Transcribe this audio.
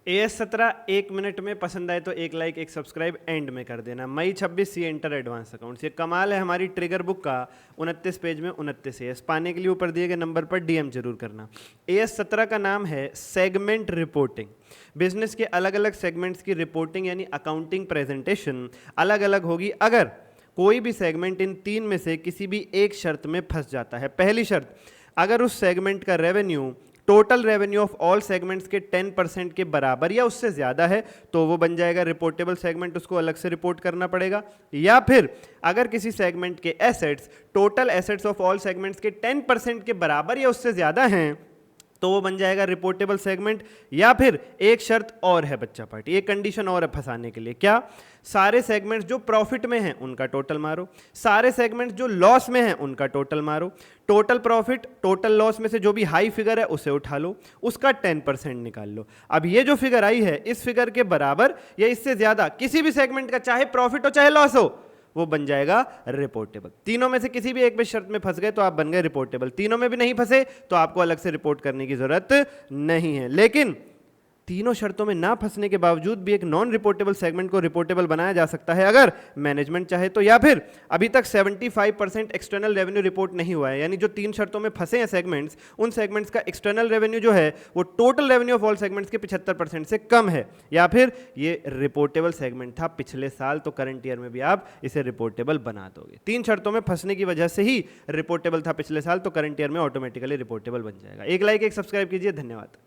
AS17 1 minute में पसंद आए तो एक लाइक एक सब्सक्राइब एंड में कर देना। मई 26 सी एंटर एडवांस अकाउंट्स। ये कमाल है हमारी ट्रिगर बुक का। 29 पेज में 29 एस पाने के लिए ऊपर दिए गए नंबर पर डीएम जरूर करना। AS17 का नाम है सेगमेंट रिपोर्टिंग। बिजनेस के अलग अलग सेगमेंट्स की रिपोर्टिंग यानी अकाउंटिंग प्रेजेंटेशन अलग अलग होगी अगर कोई भी सेगमेंट इन तीन में से किसी भी एक शर्त में फंस जाता है। पहली शर्त, अगर उस सेगमेंट का revenue total revenue of all segments के 10% के बराबर या उससे ज्यादा है तो वो बन जाएगा रिपोर्टेबल सेगमेंट, उसको अलग से रिपोर्ट करना पड़ेगा। या फिर अगर किसी सेगमेंट के assets total assets of all segments के 10% के बराबर या उससे ज्यादा हैं तो वो बन जाएगा रिपोर्टेबल सेगमेंट। या फिर एक शर्त और है बच्चा पार्टी, एक कंडीशन और है फंसाने के लिए, क्या? सारे सेगमेंट्स जो प्रॉफिट में हैं उनका टोटल मारो, सारे सेगमेंट्स जो लॉस में हैं उनका टोटल मारो। टोटल प्रॉफिट टोटल लॉस में से जो भी हाई फिगर है उसे उठा लो, उसका 10% निकाल लो। अब ये जो फिगर आई है इस फिगर के बराबर या इससे ज्यादा किसी भी सेगमेंट का चाहे प्रॉफिट हो चाहे लॉस हो वो बन जाएगा रिपोर्टेबल। तीनों में से किसी भी एक में शर्त में फंस गए तो आप बन गए रिपोर्टेबल। तीनों में भी नहीं फंसे तो आपको अलग से रिपोर्ट करने की जरूरत नहीं है। लेकिन तीनों शर्तों में ना फंसने के बावजूद भी एक नॉन रिपोर्टेबल सेगमेंट को रिपोर्टेबल बनाया जा सकता है अगर मैनेजमेंट चाहे तो, या फिर अभी तक 75% एक्सटर्नल रेवेन्यू रिपोर्ट नहीं हुआ है, यानी जो तीन शर्तों में फंसे हैं सेगमेंट्स उन सेगमेंट्स का एक्सटर्नल रेवेन्यू जो है वो total revenue of all segments के 75% से कम है, या फिर ये रिपोर्टेबल सेगमेंट था पिछले साल तो करंट ईयर में भी आप इसे रिपोर्टेबल बना दोगे। तीन शर्तों में फंसने की वजह से ही रिपोर्टेबल था पिछले साल तो करंट ईयर में ऑटोमेटिकली रिपोर्टेबल बन जाएगा। एक लाइक एक सब्सक्राइब कीजिए, धन्यवाद।